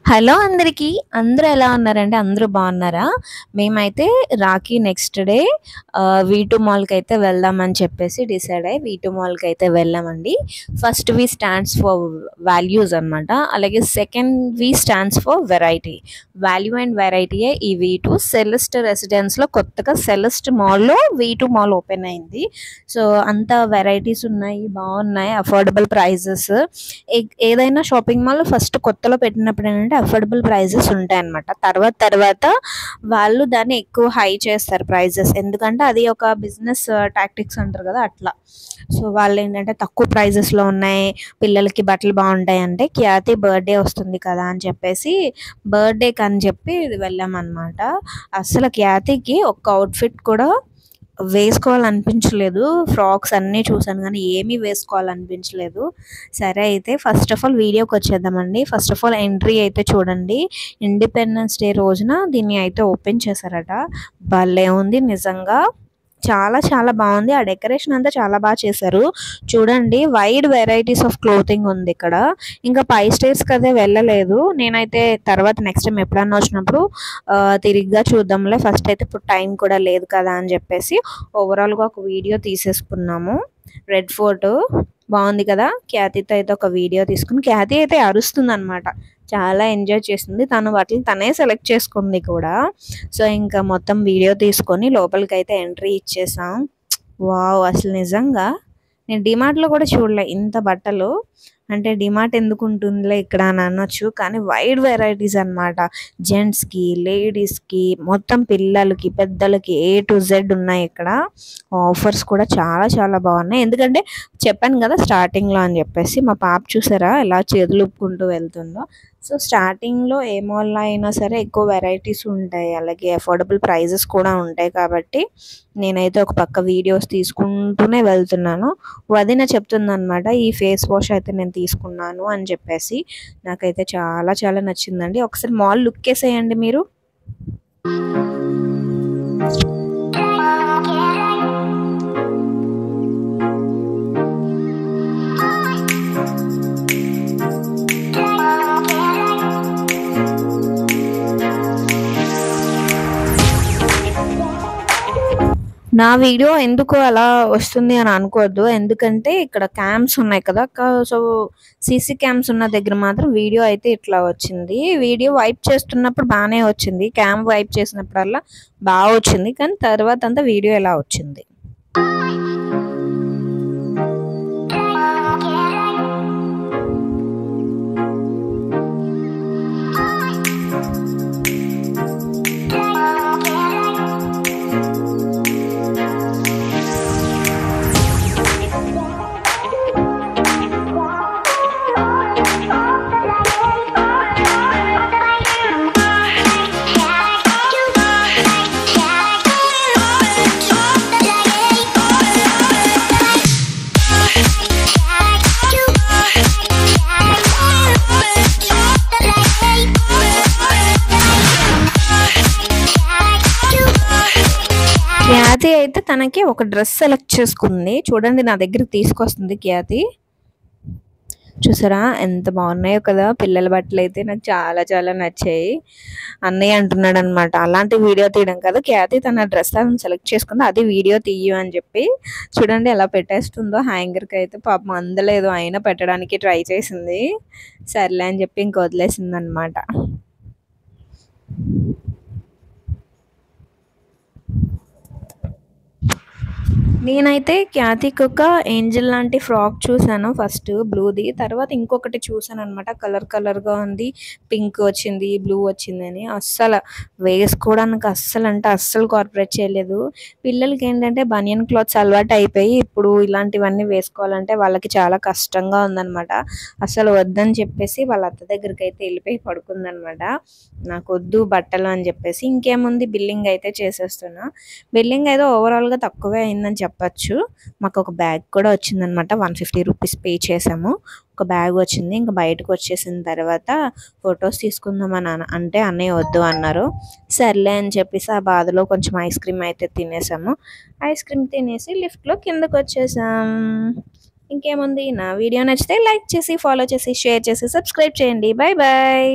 Hello అందరికీ. అందరూ ఎలా ఉన్నారండి? అందరూ బాగున్నారా? మేమైతే రాఖీ నెక్స్ట్ డే వీ2 మాల్‌కి అయితే వెళ్దామని చెప్పేసి డిసైడ్ అయ్యి వీ2 మాల్‌కి అయితే వెళ్ళామండి. First V stands for values అనమాట. అలాగే second V stands for variety. Value and వెరైటీయే ఈ వీ2. సెలెస్ట్ రెసిడెన్స్‌లో కొత్తగా సెలెస్ట్ మాల్‌లో వీ2 మాల్ ఓపెన్ అయింది. సో అంత వెరైటీస్ ఉన్నాయి, బాగున్నాయి, అఫోర్డబుల్ ప్రైజెస్. ఏదైనా షాపింగ్ మాల్ ఫస్ట్ కొత్తలో పెట్టినప్పుడు ఏంటంటే అఫోర్డబుల్ ప్రైజెస్ ఉంటాయన్నమాట. తర్వాత వాళ్ళు దాన్ని ఎక్కువ హై చేస్తారు ప్రైజెస్. ఎందుకంటే అది ఒక బిజినెస్ టాక్టిక్స్ అంటారు కదా, అట్లా. సో వాళ్ళు ఏంటంటే తక్కువ ప్రైజెస్లో ఉన్నాయి, పిల్లలకి బట్టలు బాగుంటాయి అంటే ఖ్యాతి బర్త్డే వస్తుంది కదా అని చెప్పేసి బర్త్డేకి అని చెప్పి వెళ్ళామన్నమాట. అసలు ఖ్యాతికి ఒక్క అవుట్ఫిట్ కూడా వేసుకోవాలనిపించలేదు. ఫ్రాక్స్ అన్నీ చూసాను కానీ ఏమీ వేసుకోవాలనిపించలేదు. సరే అయితే ఫస్ట్ ఆఫ్ ఆల్ వీడియోకి వచ్చేద్దామండి. ఫస్ట్ ఆఫ్ ఆల్ ఎంట్రీ అయితే చూడండి. ఇండిపెండెన్స్ డే రోజున దీన్ని అయితే ఓపెన్ చేశారట. భలే ఉంది నిజంగా, చాలా చాలా బాగుంది. ఆ డెకరేషన్ అంతా చాలా బాగా చేశారు. చూడండి, వైడ్ వెరైటీస్ ఆఫ్ క్లోతింగ్ ఉంది ఇక్కడ. ఇంకా పై స్టేర్స్కి అదే వెళ్ళలేదు నేనైతే. తర్వాత నెక్స్ట్ టైం ఎప్పుడన్నా వచ్చినప్పుడు తిరిగ్గా చూద్దాంలే, ఫస్ట్ అయితే ఇప్పుడు టైం కూడా లేదు కదా అని చెప్పేసి ఓవరాల్గా ఒక వీడియో తీసేసుకున్నాము. రెడ్ ఫోర్ట్ బాగుంది కదా. ఖ్యాతితో అయితే ఒక వీడియో తీసుకుని, ఖ్యాతి అయితే అరుస్తుంది అనమాట, చాలా ఎంజాయ్ చేసింది. తను వాటిని తనే సెలెక్ట్ చేసుకుంది కూడా. సో ఇంకా మొత్తం వీడియో తీసుకొని లోపలికి అయితే ఎంట్రీ ఇచ్చేసాం. వావ్, అసలు నిజంగా నేను డిమార్ట్లో కూడా చూడలే ఇంత బట్టలు. అంటే డిమార్ట్ ఎందుకు ఉంటుందిలే ఇక్కడ అని అనొచ్చు, కానీ వైడ్ వెరైటీస్ అనమాట. జెంట్స్కి, లేడీస్కి, మొత్తం పిల్లలకి, పెద్దలకి A to Z ఉన్నాయి ఇక్కడ. ఆఫర్స్ కూడా చాలా చాలా బాగున్నాయి. ఎందుకంటే చెప్పాను కదా స్టార్టింగ్లో అని చెప్పేసి. మా పాప చూసారా ఎలా చేతులు ఊపుకుంటూ వెళ్తుందో. సో స్టార్టింగ్లో ఏ మాల్లో అయినా సరే ఎక్కువ వెరైటీస్ ఉంటాయి, అలాగే అఫోర్డబుల్ ప్రైజెస్ కూడా ఉంటాయి. కాబట్టి నేనైతే ఒక పక్క వీడియోస్ తీసుకుంటూనే వెళ్తున్నాను. వదిన చెప్తుందనమాట, ఈ ఫేస్ వాష్ అయితే నేను తీసుకున్నాను అని చెప్పేసి. నాకైతే చాలా చాలా నచ్చిందండి. ఒకసారి మాల్ లుక్ వేసేయండి మీరు. నా వీడియో ఎందుకు అలా వస్తుంది అని అనుకోవద్దు, ఎందుకంటే ఇక్కడ క్యామ్స్ ఉన్నాయి కదా. సో సీసీ క్యామ్స్ ఉన్న దగ్గర మాత్రం వీడియో అయితే ఇట్లా వచ్చింది. వీడియో వైప్ చేస్తున్నప్పుడు బాగానే వచ్చింది, క్యామ్ వైప్ చేసినప్పుడల్లా బాగా వచ్చింది, కానీ తర్వాత అంతా వీడియో ఎలా వచ్చింది. ఖ్యాతి అయితే తనకి ఒక డ్రెస్ సెలెక్ట్ చేసుకుంది. చూడండి, నా దగ్గరికి తీసుకొస్తుంది ఖ్యాతి. చూసారా ఎంత బాగున్నాయో కదా. పిల్లల బట్టలు అయితే నాకు చాలా చాలా నచ్చాయి. అన్నయ్య అంటున్నాడు అనమాట, అలాంటి వీడియో తీయడం కదా, ఖ్యాతి తన డ్రెస్ తను సెలెక్ట్ చేసుకుంది, అది వీడియో తీయు అని చెప్పి. చూడండి ఎలా పెట్టేస్తుందో హ్యాంగర్కి అయితే. పాపం అందలేదు, అయినా పెట్టడానికి ట్రై చేసింది. సర్లే అని చెప్పి ఇంక వదిలేసింది అనమాట. నేనైతే ఖ్యాతికి ఒక ఏంజల్ లాంటి ఫ్రాక్ చూసాను ఫస్ట్, బ్లూది. తర్వాత ఇంకొకటి చూసాను అనమాట, కలర్గా ఉంది, పింక్ వచ్చింది, బ్లూ వచ్చింది అని. అస్సలు వేసుకోవడానికి అస్సలు కోఆపరేట్ చేయలేదు. పిల్లలకి ఏంటంటే బనియన్ క్లాత్స్ అలవాటు అయిపోయి ఇప్పుడు ఇలాంటివన్నీ వేసుకోవాలంటే వాళ్ళకి చాలా కష్టంగా ఉందన్నమాట. అసలు వద్దని చెప్పేసి వాళ్ళ అత్త దగ్గరికి అయితే వెళ్ళిపోయి పడుకుందనమాట. నాకు వద్దు బట్టలు అని చెప్పేసి. ఇంకేముంది, బిల్లింగ్ అయితే చేసేస్తున్నా. బిల్లింగ్ అయితే ఓవరాల్గా తక్కువే అయిందని చెప్పచ్చు. మాకు ఒక బ్యాగ్ కూడా వచ్చిందనమాట, 150 రూపీస్ పే చేసాము. ఒక బ్యాగ్ వచ్చింది. ఇంకా బయటకు వచ్చేసిన తర్వాత ఫొటోస్ తీసుకుందామని అంటే అన్నయ్య వద్దు అన్నారు. సర్లే అని చెప్పేసి ఆ బాధలో కొంచెం ఐస్ క్రీమ్ అయితే తినేసాము. ఐస్ క్రీమ్ తినేసి లిఫ్ట్లో కిందకు వచ్చేసాం. ఇంకేముంది, నా వీడియో నచ్చితే లైక్ చేసి, ఫాలో చేసి, షేర్ చేసి, సబ్స్క్రైబ్ చేయండి. Bye bye.